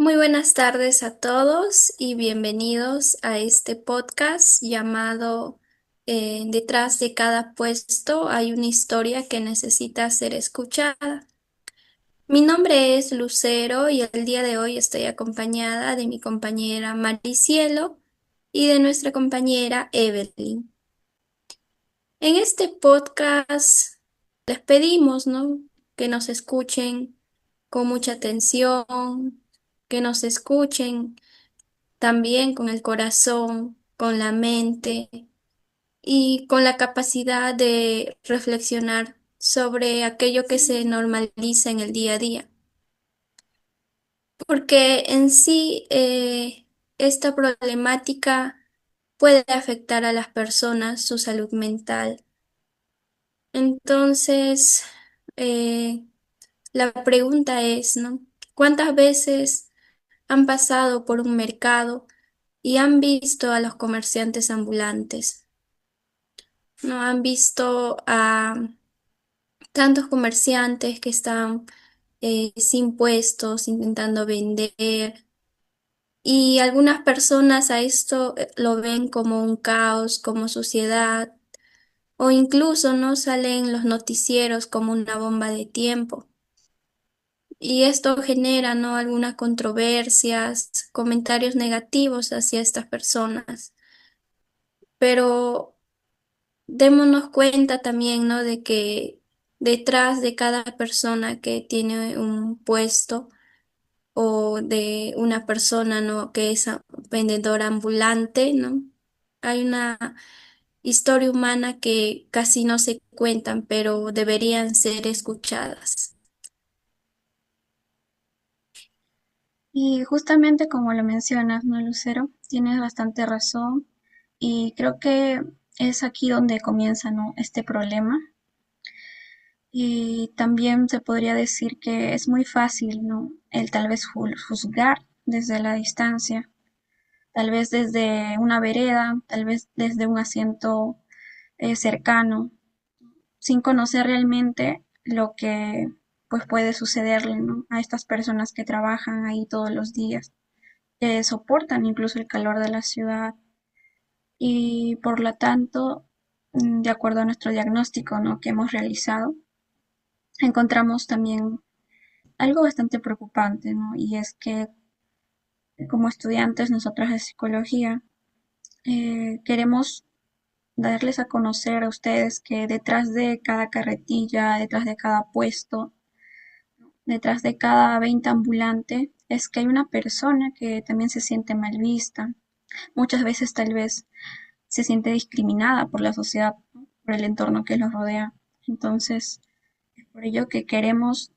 Muy buenas tardes a todos y bienvenidos a este podcast llamado Detrás de cada puesto hay una historia que necesita ser escuchada. Mi nombre es Lucero y el día de hoy estoy acompañada de mi compañera Maricielo y de nuestra compañera Evelyn. En este podcast les pedimos, ¿no?, que nos escuchen con mucha atención, que nos escuchen también con el corazón, con la mente y con la capacidad de reflexionar sobre aquello que se normaliza en el día a día. Porque en sí esta problemática puede afectar a las personas, su salud mental. Entonces, eh, la pregunta es, ¿no? ¿Cuántas veces han pasado por un mercado y han visto a los comerciantes ambulantes? ¿No han visto a tantos comerciantes que están sin puestos, intentando vender? Y algunas personas a esto lo ven como un caos, como suciedad, o incluso no salen los noticieros como una bomba de tiempo. Y esto genera, ¿no?, algunas controversias, comentarios negativos hacia estas personas. Pero démonos cuenta también, ¿no?, de que detrás de cada persona que tiene un puesto o de una persona, ¿no?, que es vendedora ambulante, ¿no?, hay una historia humana que casi no se cuentan, pero deberían ser escuchadas. Y justamente como lo mencionas, ¿no, Lucero? Tienes bastante razón y creo que es aquí donde comienza, ¿no?, este problema. Y también se podría decir que es muy fácil, ¿no?, el tal vez juzgar desde la distancia, tal vez desde una vereda, tal vez desde un asiento cercano, sin conocer realmente lo que pues puede sucederle, ¿no?, a estas personas que trabajan ahí todos los días, que soportan incluso el calor de la ciudad y por lo tanto, de acuerdo a nuestro diagnóstico, ¿no?, que hemos realizado, encontramos también algo bastante preocupante, ¿no? Y es que como estudiantes, nosotras de psicología, queremos darles a conocer a ustedes que detrás de cada carretilla, detrás de cada puesto, detrás de cada venta ambulante, es que hay una persona que también se siente mal vista. Muchas veces tal vez se siente discriminada por la sociedad, ¿no?, por el entorno que los rodea. Entonces, es por ello que queremos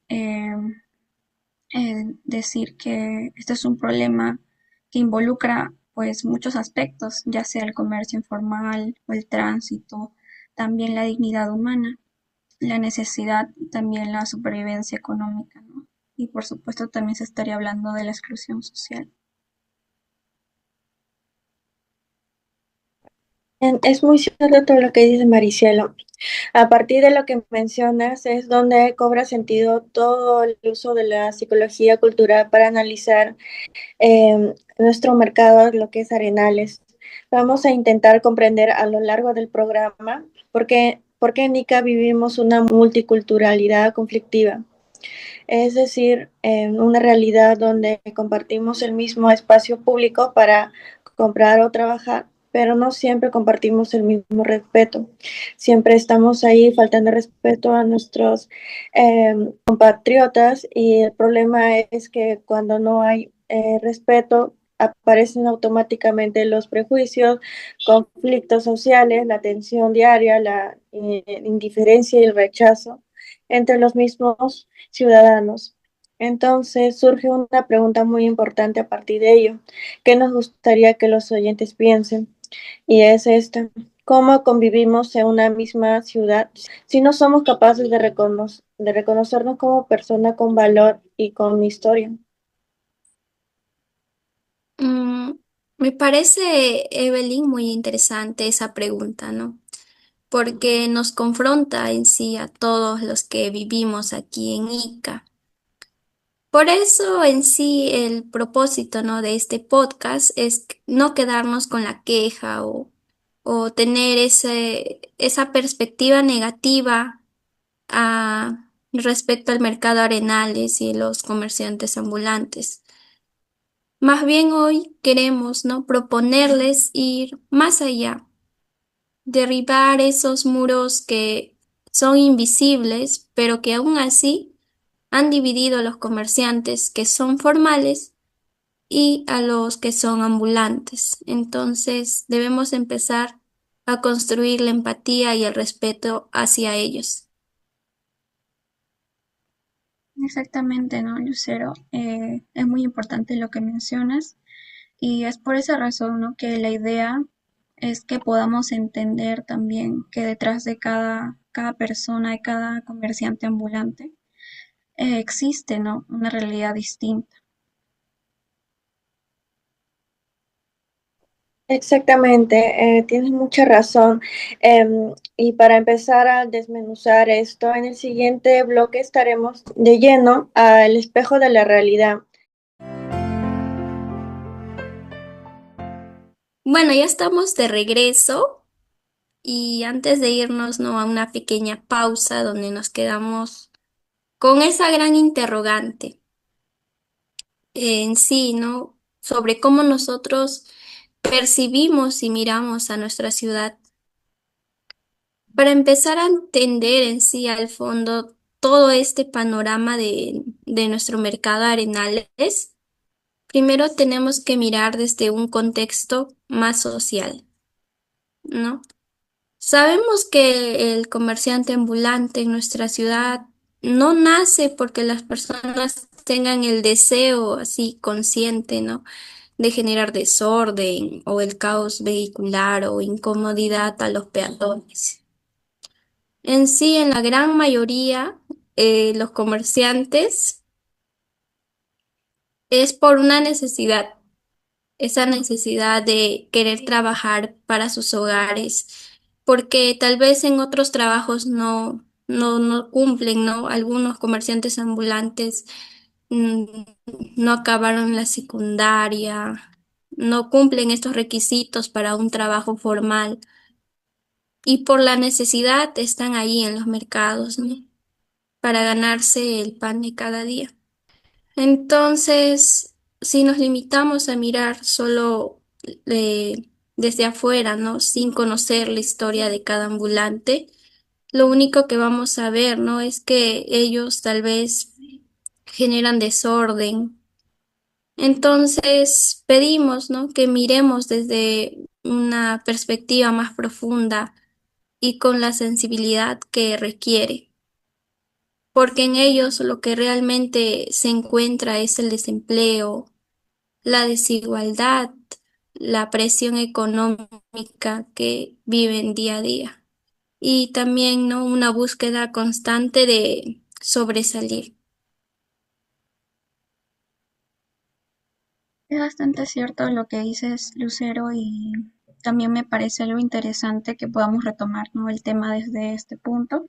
decir que este es un problema que involucra pues muchos aspectos, ya sea el comercio informal o el tránsito, también la dignidad humana, la necesidad y también la supervivencia económica, ¿no? Y por supuesto también se estaría hablando de la exclusión social. Es muy cierto todo lo que dice Maricielo. A partir de lo que mencionas es donde cobra sentido todo el uso de la psicología cultural para analizar nuestro mercado, lo que es Arenales. Vamos a intentar comprender a lo largo del programa por qué en Ica vivimos una multiculturalidad conflictiva. Es decir, en una realidad donde compartimos el mismo espacio público para comprar o trabajar, pero no siempre compartimos el mismo respeto. Siempre estamos ahí faltando respeto a nuestros compatriotas y el problema es que cuando no hay respeto, aparecen automáticamente los prejuicios, conflictos sociales, la tensión diaria, la indiferencia y el rechazo entre los mismos ciudadanos. Entonces surge una pregunta muy importante a partir de ello. ¿Qué nos gustaría que los oyentes piensen? Y es esta. ¿Cómo convivimos en una misma ciudad si no somos capaces de reconocernos como persona con valor y con historia? Mm, Me parece, Evelyn, muy interesante esa pregunta, ¿no? Porque nos confronta en sí a todos los que vivimos aquí en Ica. Por eso en sí el propósito, ¿no? de este podcast es no quedarnos con la queja o tener esa perspectiva negativa respecto al mercado arenales y los comerciantes ambulantes. Más bien hoy queremos, ¿no? proponerles ir más allá, derribar esos muros que son invisibles, pero que aún así han dividido a los comerciantes que son formales y a los que son ambulantes. Entonces debemos empezar a construir la empatía y el respeto hacia ellos. Exactamente, ¿no, Lucero? Es muy importante lo que mencionas y es por esa razón, ¿no? que la idea es que podamos entender también que detrás de cada persona, de cada comerciante ambulante, existe, ¿no? una realidad distinta. Exactamente, tienes mucha razón. Y para empezar a desmenuzar esto, en el siguiente bloque estaremos de lleno al espejo de la realidad. Bueno, ya estamos de regreso y antes de irnos, ¿no? a una pequeña pausa donde nos quedamos con esa gran interrogante en sí, ¿no? Sobre cómo nosotros percibimos y miramos a nuestra ciudad. Para empezar a entender en sí al fondo todo este panorama de nuestro mercado arenales, primero tenemos que mirar desde un contexto más social, ¿no? Sabemos que el comerciante ambulante en nuestra ciudad no nace porque las personas tengan el deseo así consciente, ¿no? de generar desorden o el caos vehicular o incomodidad a los peatones. En sí, en la gran mayoría, los comerciantes es por una necesidad, esa necesidad de querer trabajar para sus hogares, porque tal vez en otros trabajos no cumplen, ¿no? Algunos comerciantes ambulantes mm, no acabaron la secundaria, no cumplen estos requisitos para un trabajo formal y por la necesidad están ahí en los mercados, ¿no? para ganarse el pan de cada día. Entonces, si nos limitamos a mirar solo desde afuera, ¿no? Sin conocer la historia de cada ambulante, lo único que vamos a ver, ¿no? Es que ellos tal vez generan desorden. Entonces, pedimos, ¿no? Que miremos desde una perspectiva más profunda y con la sensibilidad que requiere, porque en ellos lo que realmente se encuentra es el desempleo, la desigualdad, la presión económica que viven día a día y también, ¿no? una búsqueda constante de sobresalir. Es bastante cierto lo que dices, Lucero, y también me parece algo interesante que podamos retomar, ¿no? el tema desde este punto.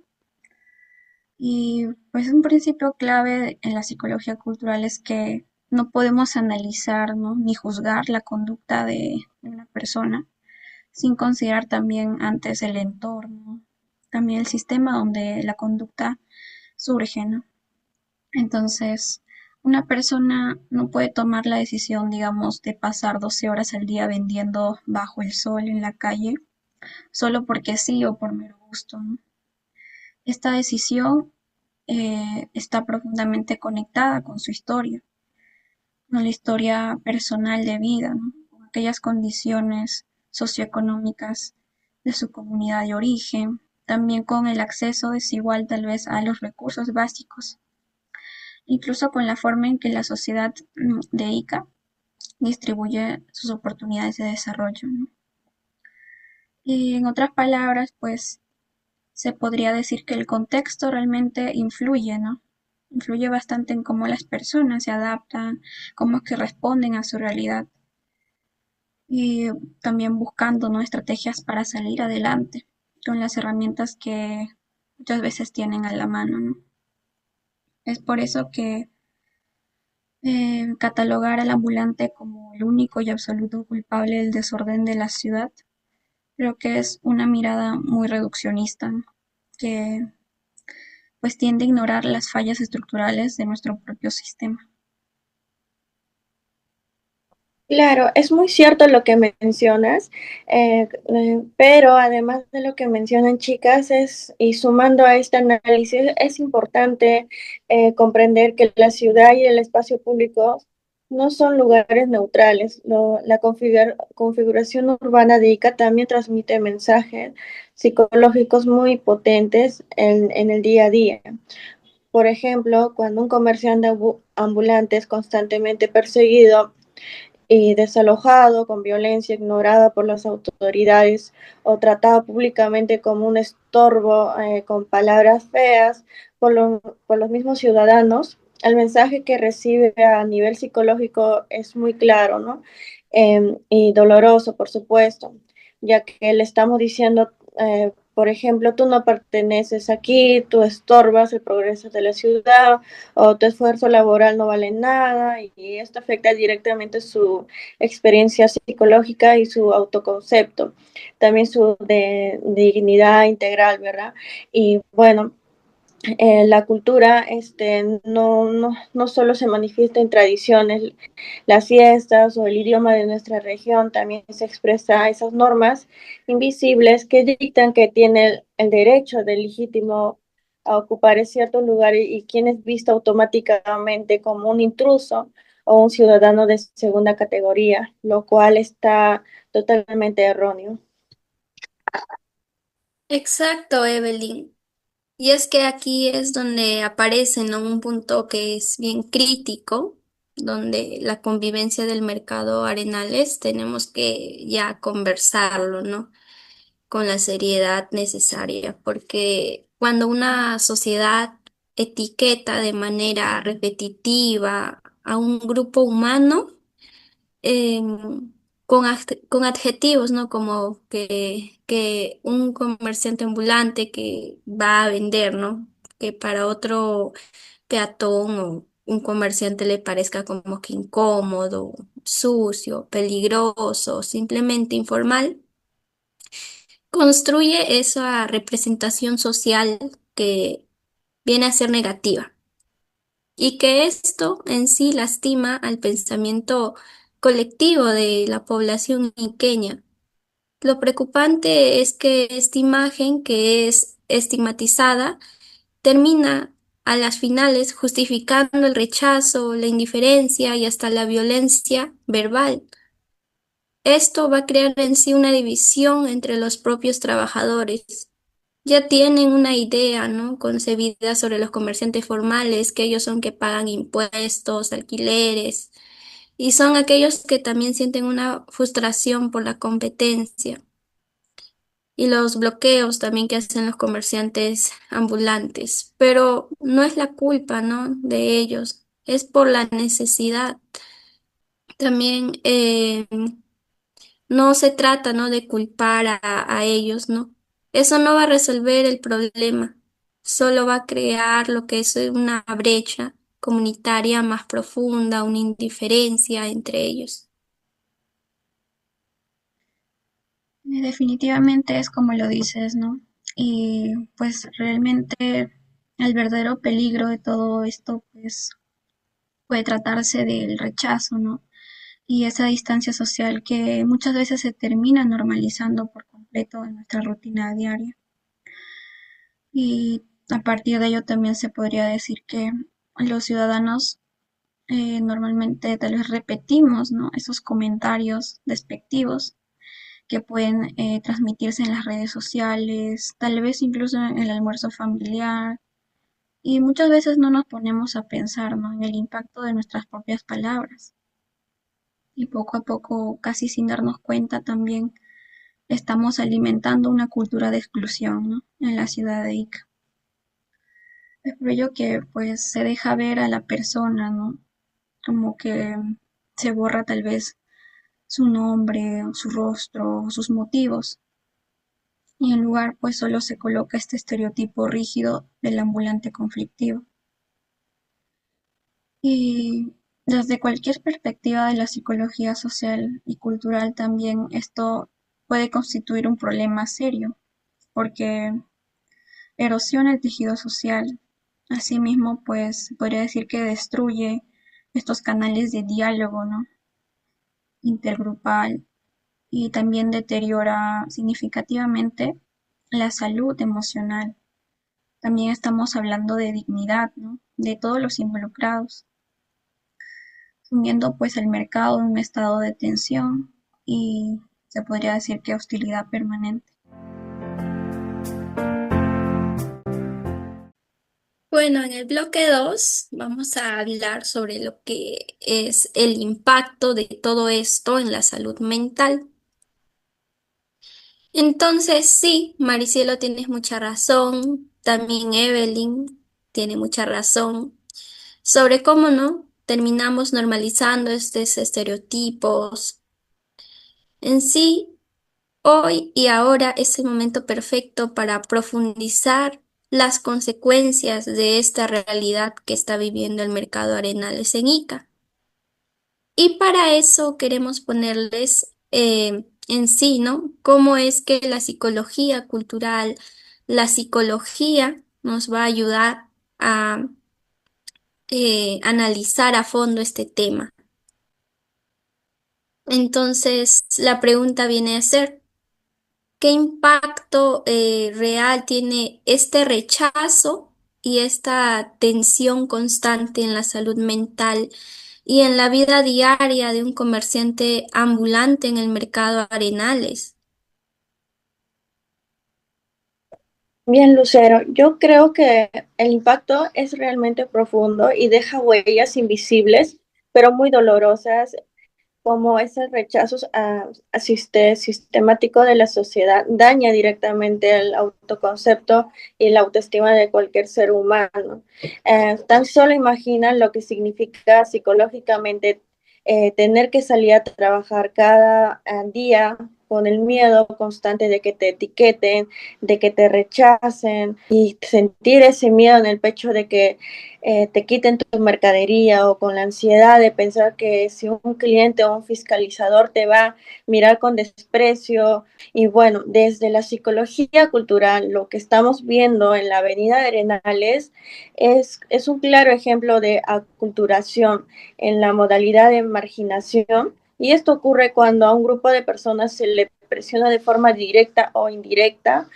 Y pues un principio clave en la psicología cultural es que no podemos analizar, ¿no? ni juzgar la conducta de una persona sin considerar también antes el entorno, también el sistema donde la conducta surge, ¿no? Entonces, una persona no puede tomar la decisión, digamos, de pasar 12 horas al día vendiendo bajo el sol en la calle, solo porque sí o por mero gusto, ¿no? Esta decisión está profundamente conectada con su historia, con la historia personal de vida, ¿no? con aquellas condiciones socioeconómicas de su comunidad de origen, también con el acceso desigual tal vez a los recursos básicos, incluso con la forma en que la sociedad de Ica distribuye sus oportunidades de desarrollo, ¿no? Y en otras palabras, pues se podría decir que el contexto realmente influye, ¿no? Influye bastante en cómo las personas se adaptan, cómo es que responden a su realidad y también buscando, ¿no? estrategias para salir adelante con las herramientas que muchas veces tienen a la mano, ¿no? Es por eso que Catalogar al ambulante como el único y absoluto culpable del desorden de la ciudad, creo que es una mirada muy reduccionista, ¿no? Que pues tiende a ignorar las fallas estructurales de nuestro propio sistema. Claro, es muy cierto lo que mencionas, pero además de lo que mencionan chicas, y sumando a este análisis, es importante comprender que la ciudad y el espacio público no son lugares neutrales. La configuración urbana de Ica también transmite mensajes psicológicos muy potentes en el día a día. Por ejemplo, cuando un comerciante ambulante es constantemente perseguido, y desalojado con violencia, ignorada por las autoridades o tratado públicamente como un estorbo con palabras feas por los mismos ciudadanos, el mensaje que recibe a nivel psicológico es muy claro, ¿no? Y doloroso, por supuesto, ya que le estamos diciendo, por ejemplo, tú no perteneces aquí, tú estorbas el progreso de la ciudad, o tu esfuerzo laboral no vale nada, y esto afecta directamente su experiencia psicológica y su autoconcepto, también su dignidad integral, ¿verdad? Y bueno, la cultura no solo se manifiesta en tradiciones, las fiestas o el idioma de nuestra región, también se expresa esas normas invisibles que dictan que tiene el derecho del legítimo a ocupar cierto lugar y quien es visto automáticamente como un intruso o un ciudadano de segunda categoría, lo cual está totalmente erróneo. Exacto, Evelyn. Y es que aquí es donde aparece, ¿no? Un punto que es bien crítico, donde la convivencia del mercado Arenales tenemos que ya conversarlo, ¿no? Con la seriedad necesaria, porque cuando una sociedad etiqueta de manera repetitiva a un grupo humano, con adjetivos, ¿no? Como que un comerciante ambulante que va a vender, ¿no? Que para otro peatón o un comerciante le parezca como que incómodo, sucio, peligroso, simplemente informal, construye esa representación social que viene a ser negativa y que esto en sí lastima al pensamiento colectivo de la población iqueña. Lo preocupante es que esta imagen que es estigmatizada termina a las finales justificando el rechazo, la indiferencia y hasta la violencia verbal. Esto va a crear en sí una división entre los propios trabajadores. Ya tienen una idea, ¿no? Concebida sobre los comerciantes formales, que ellos son que pagan impuestos, alquileres, y son aquellos que también sienten una frustración por la competencia y los bloqueos también que hacen los comerciantes ambulantes. Pero no es la culpa, ¿no? De ellos, es por la necesidad. También no se trata, ¿no? De culpar a ellos, ¿no? Eso no va a resolver el problema, solo va a crear lo que es una brecha comunitaria más profunda, una indiferencia entre ellos. Definitivamente es como lo dices, ¿no? Y pues realmente el verdadero peligro de todo esto pues puede tratarse del rechazo, ¿no? Y esa distancia social que muchas veces se termina normalizando por completo en nuestra rutina diaria. Y a partir de ello también se podría decir que los ciudadanos normalmente tal vez repetimos, ¿no? Esos comentarios despectivos que pueden transmitirse en las redes sociales, tal vez incluso en el almuerzo familiar. Y muchas veces no nos ponemos a pensar, ¿no? En el impacto de nuestras propias palabras. Y poco a poco, casi sin darnos cuenta, también estamos alimentando una cultura de exclusión, ¿no? En la ciudad de Ica. Es por ello que pues se deja ver a la persona, ¿no? Como que se borra tal vez su nombre, su rostro, sus motivos, y en lugar pues solo se coloca este estereotipo rígido del ambulante conflictivo. Y Desde cualquier perspectiva de la psicología social y cultural también esto puede constituir un problema serio, porque erosiona el tejido social. Asimismo, pues se podría decir que destruye estos canales de diálogo, ¿no? Intergrupal, y también deteriora significativamente la salud emocional. También estamos hablando de dignidad, ¿no? De todos los involucrados, sumiendo pues el mercado en un estado de tensión y se podría decir que hostilidad permanente. Bueno, en el bloque 2 vamos a hablar sobre lo que es el impacto de todo esto en la salud mental. Entonces, sí, Maricielo, tienes mucha razón, también Evelyn tiene mucha razón sobre cómo no terminamos normalizando estos estereotipos. En sí, hoy y ahora es el momento perfecto para profundizar las consecuencias de esta realidad que está viviendo el mercado Arenales en Ica. Y para eso queremos ponerles en sí, ¿no? Cómo es que la psicología cultural, la psicología nos va a ayudar a analizar a fondo este tema. Entonces, la pregunta viene a ser, ¿qué impacto real tiene este rechazo y esta tensión constante en la salud mental y en la vida diaria de un comerciante ambulante en el mercado Arenales? Bien, Lucero, yo creo que el impacto es realmente profundo y deja huellas invisibles, pero muy dolorosas, como ese rechazo sistemático de la sociedad daña directamente el autoconcepto y la autoestima de cualquier ser humano. Tan solo imagina lo que significa psicológicamente tener que salir a trabajar cada día con el miedo constante de que te etiqueten, de que te rechacen y sentir ese miedo en el pecho de que te quiten tu mercadería, o con la ansiedad de pensar que si un cliente o un fiscalizador te va a mirar con desprecio. Y bueno, desde la psicología cultural, lo que estamos viendo en la Avenida de Arenales es un claro ejemplo de aculturación en la modalidad de marginación. Y esto ocurre cuando a un grupo de personas se le presiona de forma directa o indirecta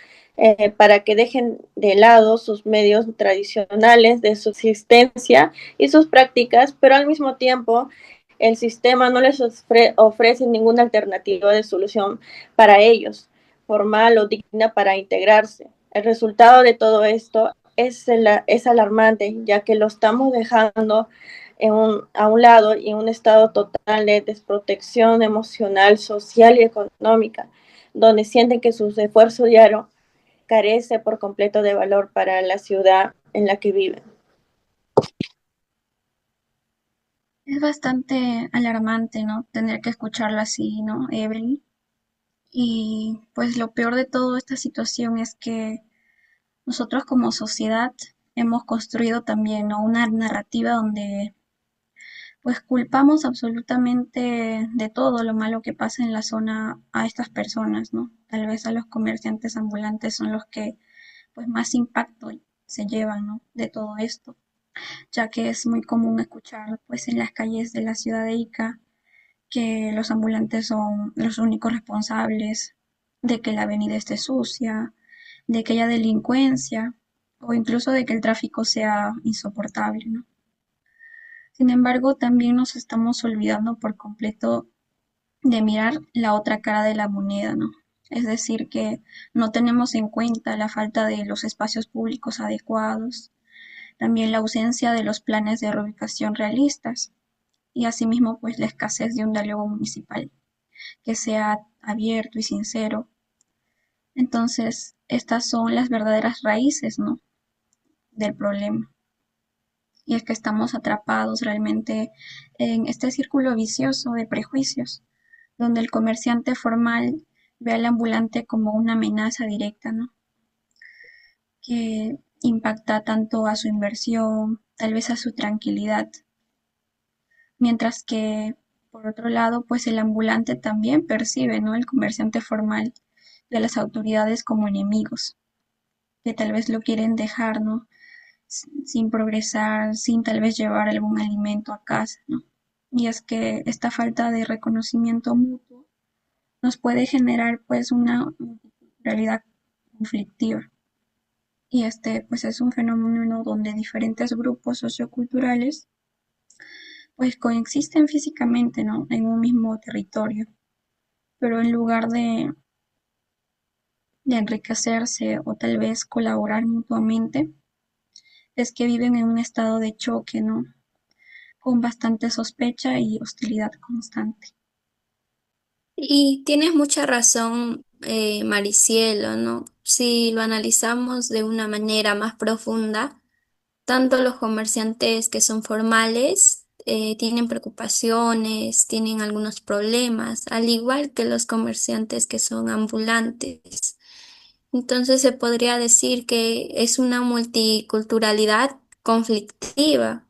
para que dejen de lado sus medios tradicionales de subsistencia y sus prácticas, pero al mismo tiempo el sistema no les ofrece ninguna alternativa de solución para ellos, formal o digna para integrarse. El resultado de todo esto es alarmante, ya que lo estamos dejando a un lado y en un estado total de desprotección emocional, social y económica, donde sienten que sus esfuerzos diarios carece por completo de valor para la ciudad en la que viven. Es bastante alarmante, ¿no? Tener que escucharla así, ¿no, Evelyn? Y pues lo peor de toda esta situación es que nosotros como sociedad hemos construido también, ¿no?, una narrativa donde pues culpamos absolutamente de todo lo malo que pasa en la zona a estas personas, ¿no? Tal vez a los comerciantes ambulantes son los que pues más impacto se llevan, ¿no?, de todo esto, ya que es muy común escuchar pues en las calles de la ciudad de Ica que los ambulantes son los únicos responsables de que la avenida esté sucia, de que haya delincuencia o incluso de que el tráfico sea insoportable, ¿no? Sin embargo, también nos estamos olvidando por completo de mirar la otra cara de la moneda, ¿no? Es decir, que no tenemos en cuenta la falta de los espacios públicos adecuados, también la ausencia de los planes de reubicación realistas y asimismo pues la escasez de un diálogo municipal que sea abierto y sincero. Entonces, estas son las verdaderas raíces, ¿no?, del problema. Y es que estamos atrapados realmente en este círculo vicioso de prejuicios, donde el comerciante formal ve al ambulante como una amenaza directa, ¿no?, que impacta tanto a su inversión, tal vez a su tranquilidad. mientras que por otro lado, pues el ambulante también percibe, ¿no? El comerciante formal de las autoridades como enemigos, que tal vez lo quieren dejar, ¿no? Sin progresar, sin tal vez llevar algún alimento a casa, ¿no? Y es que esta falta de reconocimiento mutuo nos puede generar pues una realidad conflictiva. Y este pues es un fenómeno donde diferentes grupos socioculturales pues coexisten físicamente, ¿no? En un mismo territorio, pero en lugar de enriquecerse o tal vez colaborar mutuamente, es que viven en un estado de choque, ¿no? Con bastante sospecha y hostilidad constante. Y tienes mucha razón, Maricielo, ¿no? Si lo analizamos de una manera más profunda, tanto los comerciantes que son formales tienen preocupaciones, tienen algunos problemas, al igual que los comerciantes que son ambulantes. Entonces se podría decir que es una multiculturalidad conflictiva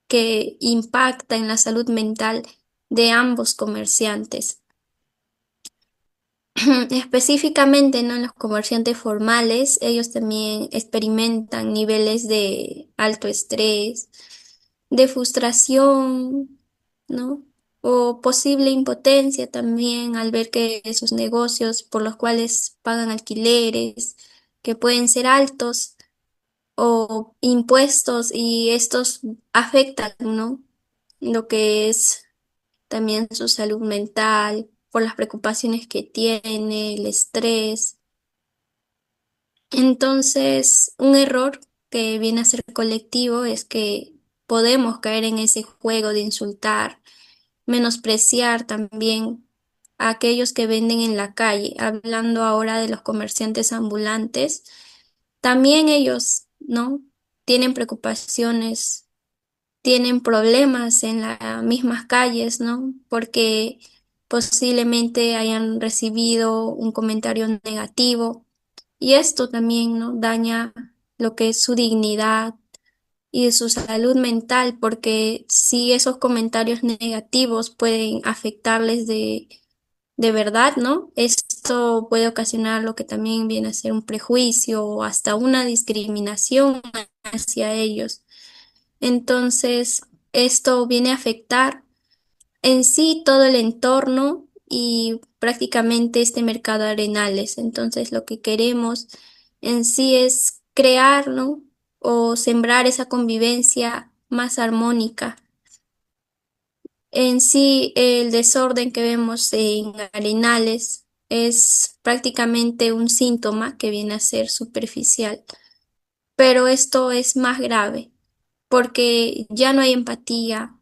que impacta en la salud mental de ambos comerciantes. Específicamente, ¿no? Los comerciantes formales, ellos también experimentan niveles de alto estrés, de frustración, ¿no? O posible impotencia también al ver que sus negocios por los cuales pagan alquileres, que pueden ser altos, o impuestos, y estos afectan, ¿no? Lo que es también su salud mental, por las preocupaciones que tiene, el estrés. Entonces, un error que viene a ser colectivo es que podemos caer en ese juego de insultar, menospreciar también a aquellos que venden en la calle. Hablando ahora de los comerciantes ambulantes, también ellos, ¿no? Tienen preocupaciones, tienen problemas en las mismas calles, ¿no? Porque posiblemente hayan recibido un comentario negativo, y esto también, ¿no? Daña lo que es su dignidad y su salud mental, porque si esos comentarios negativos pueden afectarles de verdad, ¿no? Esto puede ocasionar lo que también viene a ser un prejuicio o hasta una discriminación hacia ellos. Entonces, esto viene a afectar en sí todo el entorno y prácticamente este mercado de Arenales. Entonces, lo que queremos en sí es crear, ¿no? O sembrar esa convivencia más armónica. En sí, el desorden que vemos en Arenales es prácticamente un síntoma que viene a ser superficial, pero esto es más grave porque ya no hay empatía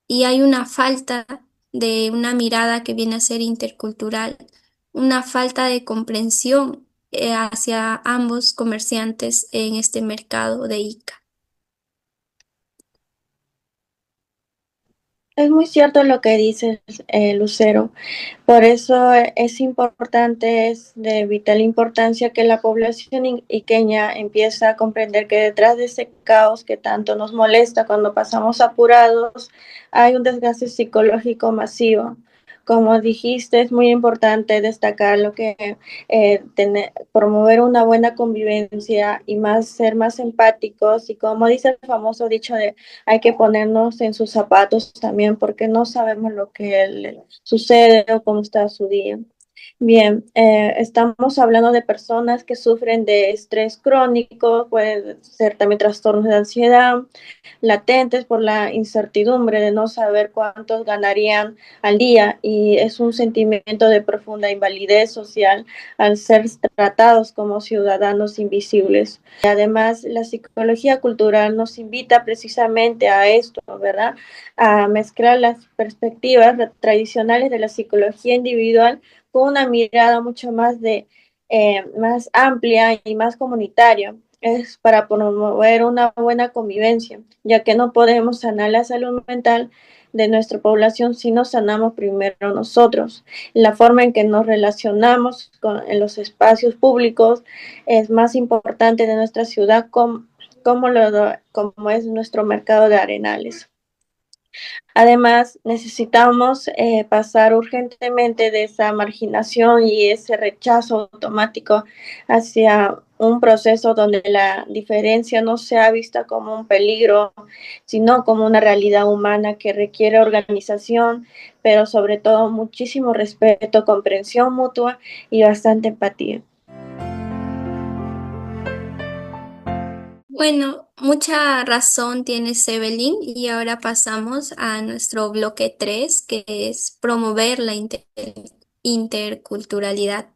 y hay una falta de una mirada que viene a ser intercultural, una falta de comprensión hacia ambos comerciantes en este mercado de Ica. Es muy cierto lo que dices, Lucero. Por eso es importante, es de vital importancia que la población iqueña empiece a comprender que detrás de ese caos que tanto nos molesta cuando pasamos apurados, hay un desgaste psicológico masivo. Como dijiste, es muy importante destacar lo que promover una buena convivencia y más ser más empáticos, y como dice el famoso dicho de hay que ponernos en sus zapatos también porque no sabemos lo que le sucede o cómo está su día. Bien, estamos hablando de personas que sufren de estrés crónico, puede ser también trastornos de ansiedad, latentes por la incertidumbre de no saber cuántos ganarían al día, y es un sentimiento de profunda invalidez social al ser tratados como ciudadanos invisibles. Además, la psicología cultural nos invita precisamente a esto, ¿verdad? A mezclar las perspectivas tradicionales de la psicología individual con una mirada mucho más amplia y más comunitaria. Es para promover una buena convivencia, ya que no podemos sanar la salud mental de nuestra población si no sanamos primero nosotros. La forma en que nos relacionamos en los espacios públicos es más importante de nuestra ciudad, como es nuestro mercado de Arenales. Además, necesitamos pasar urgentemente de esa marginación y ese rechazo automático hacia un proceso donde la diferencia no sea vista como un peligro, sino como una realidad humana que requiere organización, pero sobre todo muchísimo respeto, comprensión mutua y bastante empatía. Bueno, mucha razón tienes, Evelyn, y ahora pasamos a nuestro bloque 3, que es promover la interculturalidad.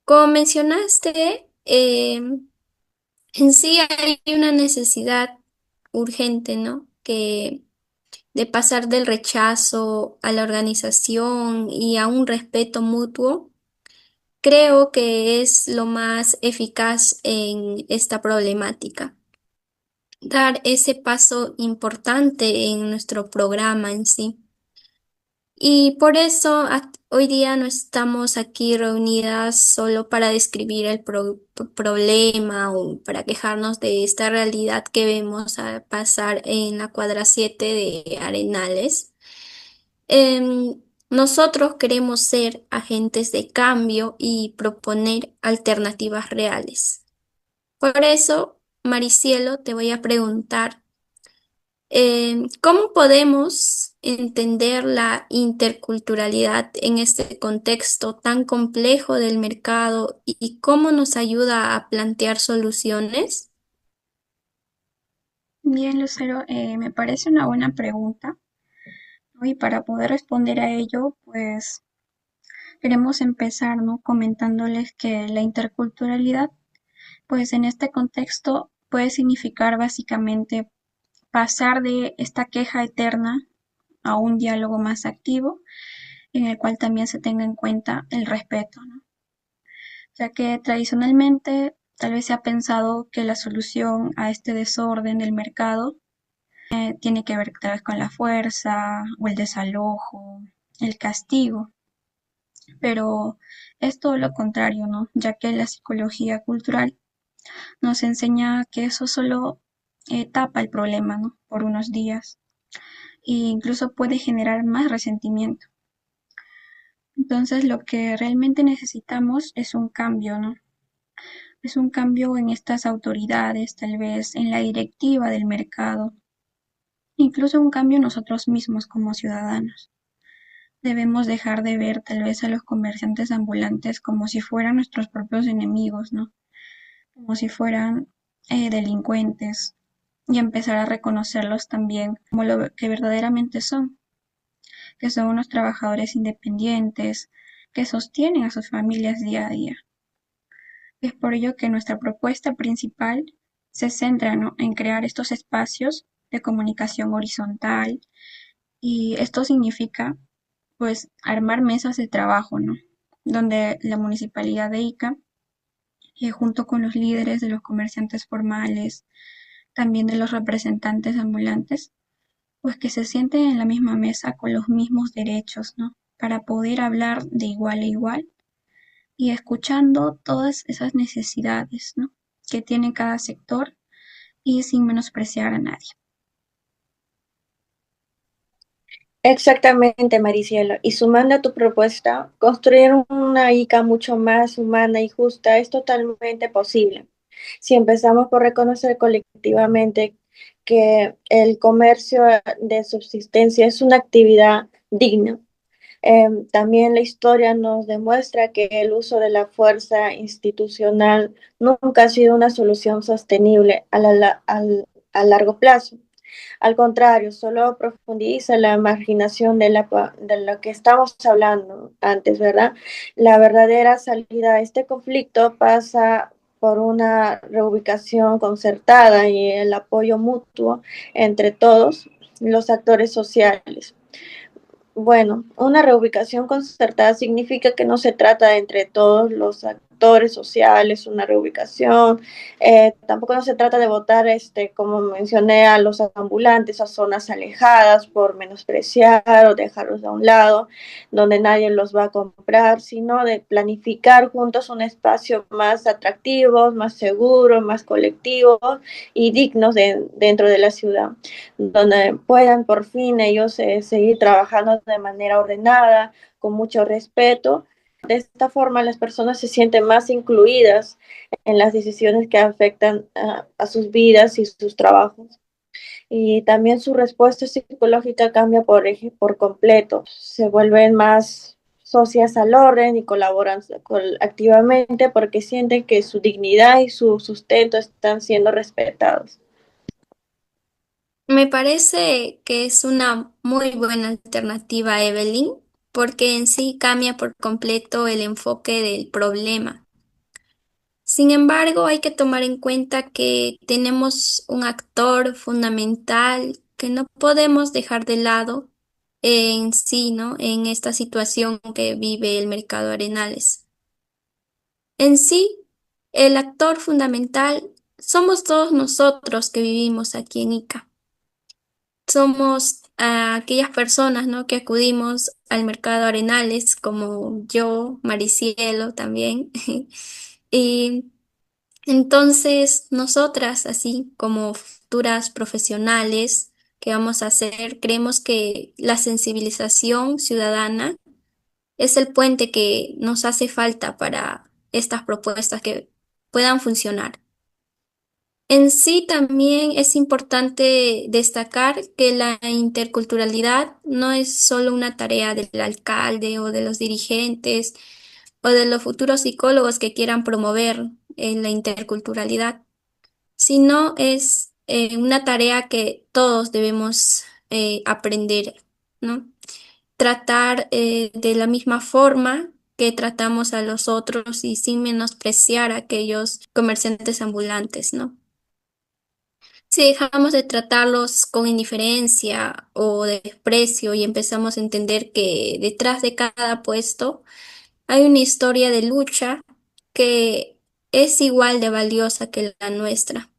Como mencionaste, en sí hay una necesidad urgente, ¿no? Que de pasar del rechazo a la organización y a un respeto mutuo, creo que es lo más eficaz en esta problemática. Dar ese paso importante en nuestro programa en sí. Y por eso hoy día no estamos aquí reunidas solo para describir el problema o para quejarnos de esta realidad que vemos a pasar en la cuadra 7 de Arenales. Nosotros queremos ser agentes de cambio y proponer alternativas reales. Por eso, Maricielo, te voy a preguntar. ¿Cómo podemos entender la interculturalidad en este contexto tan complejo del mercado y cómo nos ayuda a plantear soluciones? Bien, Lucero, me parece una buena pregunta, ¿no? Y para poder responder a ello, pues queremos empezar, ¿no? Comentándoles que la interculturalidad, pues en este contexto puede significar básicamente pasar de esta queja eterna a un diálogo más activo, en el cual también se tenga en cuenta el respeto, ¿no? Ya que tradicionalmente tal vez se ha pensado que la solución a este desorden del mercado tiene que ver tal vez con la fuerza o el desalojo, el castigo, pero es todo lo contrario, ¿no? Ya que la psicología cultural nos enseña que eso solo tapa el problema, ¿no? Por unos días e incluso puede generar más resentimiento. Entonces, lo que realmente necesitamos es un cambio, ¿no? Es un cambio en estas autoridades, tal vez en la directiva del mercado, incluso un cambio en nosotros mismos como ciudadanos. Debemos dejar de ver tal vez a los comerciantes ambulantes como si fueran nuestros propios enemigos, ¿no? Como si fueran delincuentes y empezar a reconocerlos también como lo que verdaderamente son, que son unos trabajadores independientes que sostienen a sus familias día a día. Es por ello que nuestra propuesta principal se centra, ¿no? En crear estos espacios de comunicación horizontal y esto significa pues armar mesas de trabajo, ¿no? Donde la municipalidad de Ica, junto con los líderes de los comerciantes formales, también de los representantes ambulantes, pues que se sienten en la misma mesa con los mismos derechos, ¿no? Para poder hablar de igual a igual y escuchando todas esas necesidades, ¿no? Que tiene cada sector y sin menospreciar a nadie. Exactamente, Maricielo. Y sumando a tu propuesta, construir una ICA mucho más humana y justa es totalmente posible. Si empezamos por reconocer colectivamente que el comercio de subsistencia es una actividad digna. También la historia nos demuestra que el uso de la fuerza institucional nunca ha sido una solución sostenible a largo plazo. Al contrario, solo profundiza la marginación de lo que estamos hablando antes, ¿verdad? La verdadera salida a este conflicto pasa por una reubicación concertada y el apoyo mutuo entre todos los actores sociales. Bueno, una reubicación concertada significa que no se trata entre todos los sectores sociales, una reubicación. Tampoco no se trata de votar, como mencioné, a los ambulantes a zonas alejadas por menospreciar o dejarlos a un lado, donde nadie los va a comprar, sino de planificar juntos un espacio más atractivo, más seguro, más colectivo y dignos dentro de la ciudad, donde puedan por fin ellos seguir trabajando de manera ordenada, con mucho respeto. De esta forma las personas se sienten más incluidas en las decisiones que afectan a sus vidas y sus trabajos. Y también su respuesta psicológica cambia por completo. Se vuelven más socias al orden y colaboran activamente porque sienten que su dignidad y su sustento están siendo respetados. Me parece que es una muy buena alternativa, Evelyn, porque en sí cambia por completo el enfoque del problema. Sin embargo, hay que tomar en cuenta que tenemos un actor fundamental que no podemos dejar de lado en sí, ¿no? En esta situación que vive el mercado Arenales. En sí, el actor fundamental somos todos nosotros que vivimos aquí en Ica. Somos aquellas personas, ¿no? que acudimos al mercado Arenales, como yo, Maricielo también. Y entonces, nosotras, así como futuras profesionales que vamos a hacer, creemos que la sensibilización ciudadana es el puente que nos hace falta para estas propuestas que puedan funcionar. En sí también es importante destacar que la interculturalidad no es solo una tarea del alcalde o de los dirigentes o de los futuros psicólogos que quieran promover la interculturalidad, sino es una tarea que todos debemos aprender, ¿no? Tratar de la misma forma que tratamos a los otros y sin menospreciar a aquellos comerciantes ambulantes, ¿no? Si dejamos de tratarlos con indiferencia o desprecio y empezamos a entender que detrás de cada puesto hay una historia de lucha que es igual de valiosa que la nuestra.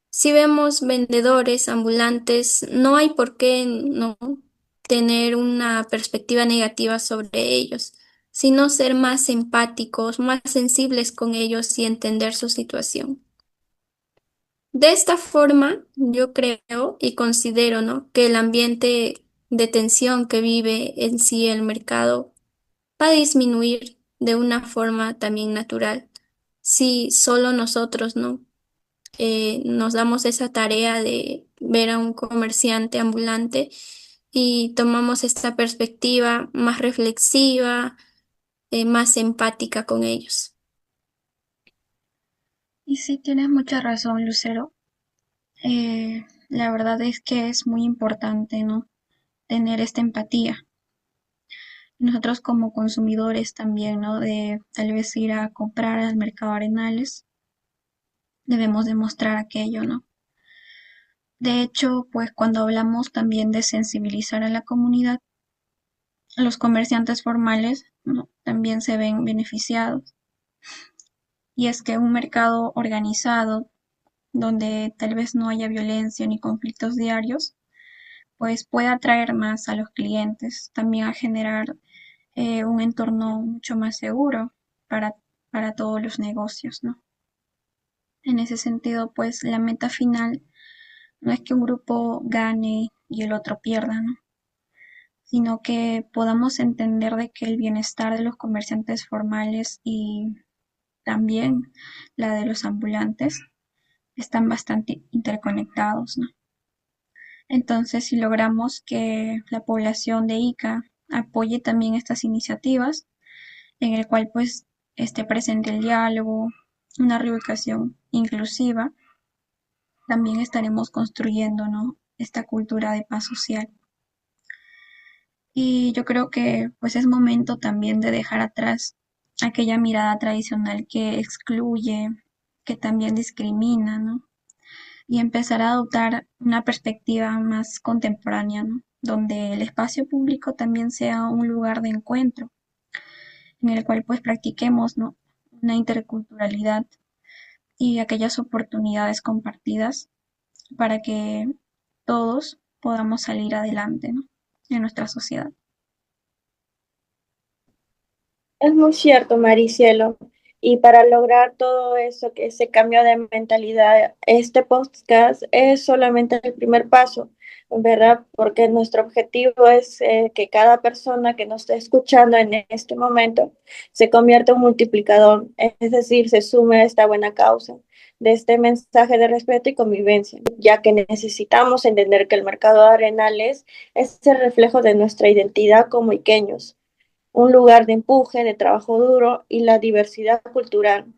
Si vemos vendedores ambulantes, no hay por qué no tener una perspectiva negativa sobre ellos, sino ser más empáticos, más sensibles con ellos y entender su situación. De esta forma, yo creo y considero, ¿no? que el ambiente de tensión que vive en sí el mercado va a disminuir de una forma también natural. Si solo nosotros, ¿no? Nos damos esa tarea de ver a un comerciante ambulante y tomamos esta perspectiva más reflexiva, más empática con ellos. Y sí, tienes mucha razón, Lucero. La verdad es que es muy importante, ¿no? Tener esta empatía. Nosotros como consumidores también, ¿no? De tal vez ir a comprar al mercado Arenales, debemos demostrar aquello, ¿no? De hecho, pues cuando hablamos también de sensibilizar a la comunidad, los comerciantes formales, ¿no? también se ven beneficiados. Y es que un mercado organizado, donde tal vez no haya violencia ni conflictos diarios, pues puede atraer más a los clientes, también a generar un entorno mucho más seguro para, para todos los negocios, ¿no? En ese sentido, pues la meta final no es que un grupo gane y el otro pierda, ¿no? Sino que podamos entender de que el bienestar de los comerciantes formales y también la de los ambulantes están bastante interconectados, ¿no? Entonces, si logramos que la población de Ica apoye también estas iniciativas, en el cual pues esté presente el diálogo, una reubicación inclusiva, también estaremos construyendo, ¿no? esta cultura de paz social. Y yo creo que pues es momento también de dejar atrás aquella mirada tradicional que excluye, que también discrimina, ¿no? Y empezar a adoptar una perspectiva más contemporánea, ¿no? Donde el espacio público también sea un lugar de encuentro, en el cual pues practiquemos, ¿no? una interculturalidad y aquellas oportunidades compartidas para que todos podamos salir adelante, ¿no? En nuestra sociedad. Es muy cierto, Maricielo. Y para lograr todo eso, que ese cambio de mentalidad, este podcast es solamente el primer paso, ¿verdad? Porque nuestro objetivo es que cada persona que nos esté escuchando en este momento se convierta en un multiplicador, es decir, se sume a esta buena causa de este mensaje de respeto y convivencia, ya que necesitamos entender que el mercado de Arenales es el reflejo de nuestra identidad como iqueños, un lugar de empuje, de trabajo duro y la diversidad cultural.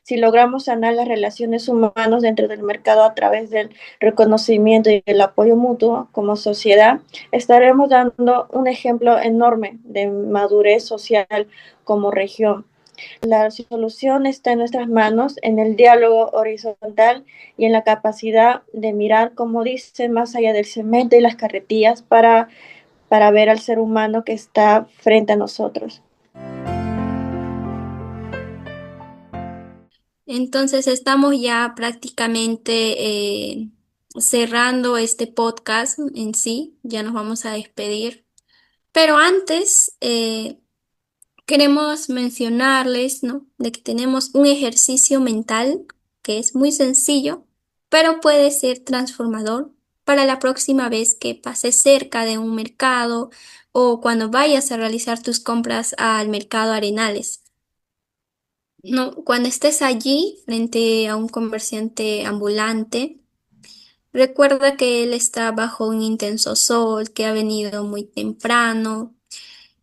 Si logramos sanar las relaciones humanas dentro del mercado a través del reconocimiento y el apoyo mutuo como sociedad, estaremos dando un ejemplo enorme de madurez social como región. La solución está en nuestras manos, en el diálogo horizontal y en la capacidad de mirar, como dicen, más allá del cemento y las carretillas para ver al ser humano que está frente a nosotros. Entonces estamos ya prácticamente cerrando este podcast en sí, ya nos vamos a despedir. Pero antes queremos mencionarles, ¿no? De que tenemos un ejercicio mental que es muy sencillo, pero puede ser transformador para la próxima vez que pases cerca de un mercado o cuando vayas a realizar tus compras al mercado Arenales. No, cuando estés allí frente a un comerciante ambulante, recuerda que él está bajo un intenso sol, que ha venido muy temprano,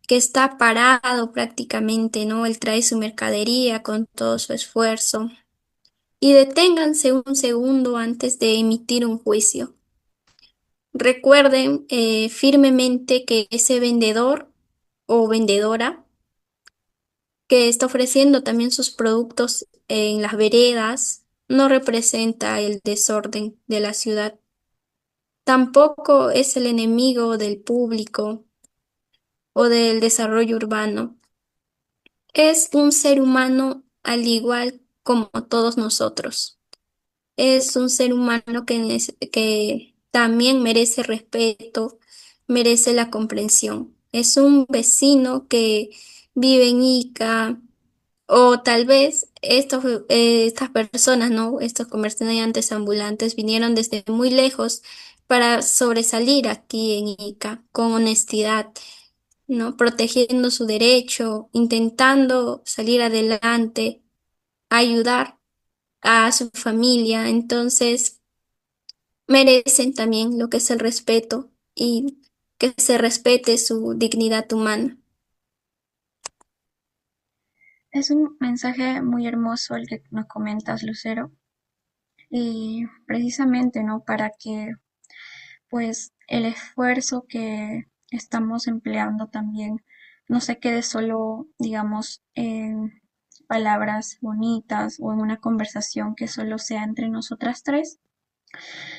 que está parado prácticamente, ¿no? Él trae su mercadería con todo su esfuerzo. Y deténganse un segundo antes de emitir un juicio. Recuerden firmemente que ese vendedor o vendedora que está ofreciendo también sus productos en las veredas no representa el desorden de la ciudad. Tampoco es el enemigo del público o del desarrollo urbano. Es un ser humano al igual como todos nosotros. Es un ser humano que también merece respeto, merece la comprensión. Es un vecino que vive en Ica, o tal vez estas personas, ¿no? Estos comerciantes ambulantes vinieron desde muy lejos para sobresalir aquí en Ica con honestidad, ¿no? Protegiendo su derecho, intentando salir adelante, ayudar a su familia. Entonces, merecen también lo que es el respeto y que se respete su dignidad humana. Es un mensaje muy hermoso el que nos comentas, Lucero, y precisamente, ¿no? Para que pues el esfuerzo que estamos empleando también no se quede solo, digamos, en palabras bonitas o en una conversación que solo sea entre nosotras tres.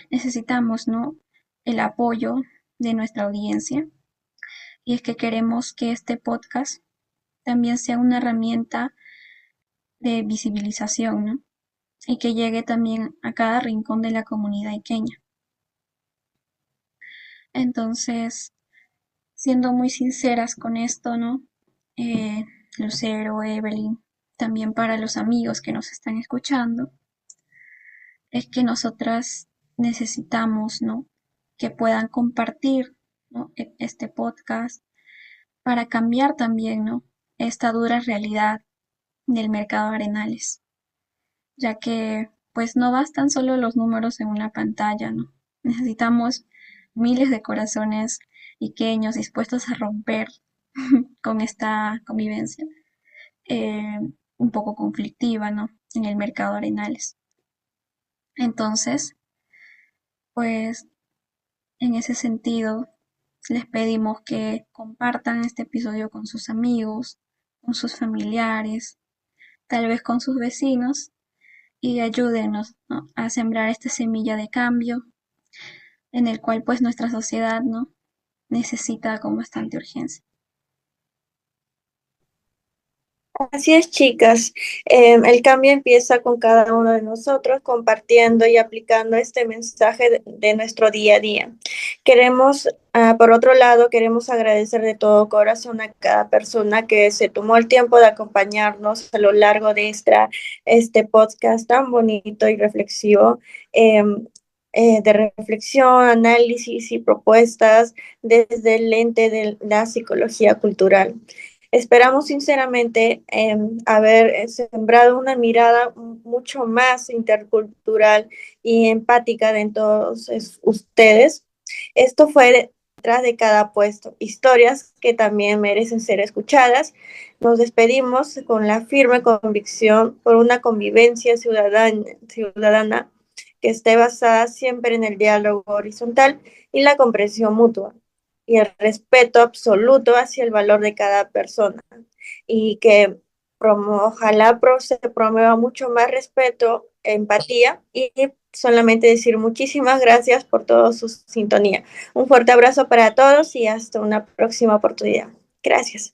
Necesitamos, ¿no? El apoyo de nuestra audiencia y es que queremos que este podcast también sea una herramienta de visibilización, ¿no? Y que llegue también a cada rincón de la comunidad iqueña. Entonces, siendo muy sinceras con esto, ¿no? Eh, Lucero, Evelyn, también para los amigos que nos están escuchando, es que nosotras necesitamos, ¿no? Que puedan compartir, ¿no? Este podcast para cambiar también, ¿no? Esta dura realidad del mercado de Arenales, ya que pues no bastan solo los números en una pantalla, ¿no? Necesitamos miles de corazones pequeños dispuestos a romper con esta convivencia un poco conflictiva, ¿no? En el mercado Arenales. Entonces, pues en ese sentido, les pedimos que compartan este episodio con sus amigos, con sus familiares, tal vez con sus vecinos y ayúdenos, ¿no? A sembrar esta semilla de cambio en el cual pues nuestra sociedad, ¿no? Necesita con bastante urgencia. Así es, chicas. El cambio empieza con cada uno de nosotros compartiendo y aplicando este mensaje de nuestro día a día. Por otro lado, queremos agradecer de todo corazón a cada persona que se tomó el tiempo de acompañarnos a lo largo de este podcast tan bonito y reflexivo. De reflexión, análisis y propuestas desde el lente de la psicología cultural. Esperamos sinceramente haber sembrado una mirada mucho más intercultural y empática de todos ustedes. Esto fue detrás de cada puesto, historias que también merecen ser escuchadas. Nos despedimos con la firme convicción por una convivencia ciudadana que esté basada siempre en el diálogo horizontal y la comprensión mutua y el respeto absoluto hacia el valor de cada persona y que se promueva mucho más respeto, empatía y solamente decir muchísimas gracias por toda su sintonía. Un fuerte abrazo para todos y hasta una próxima oportunidad. Gracias.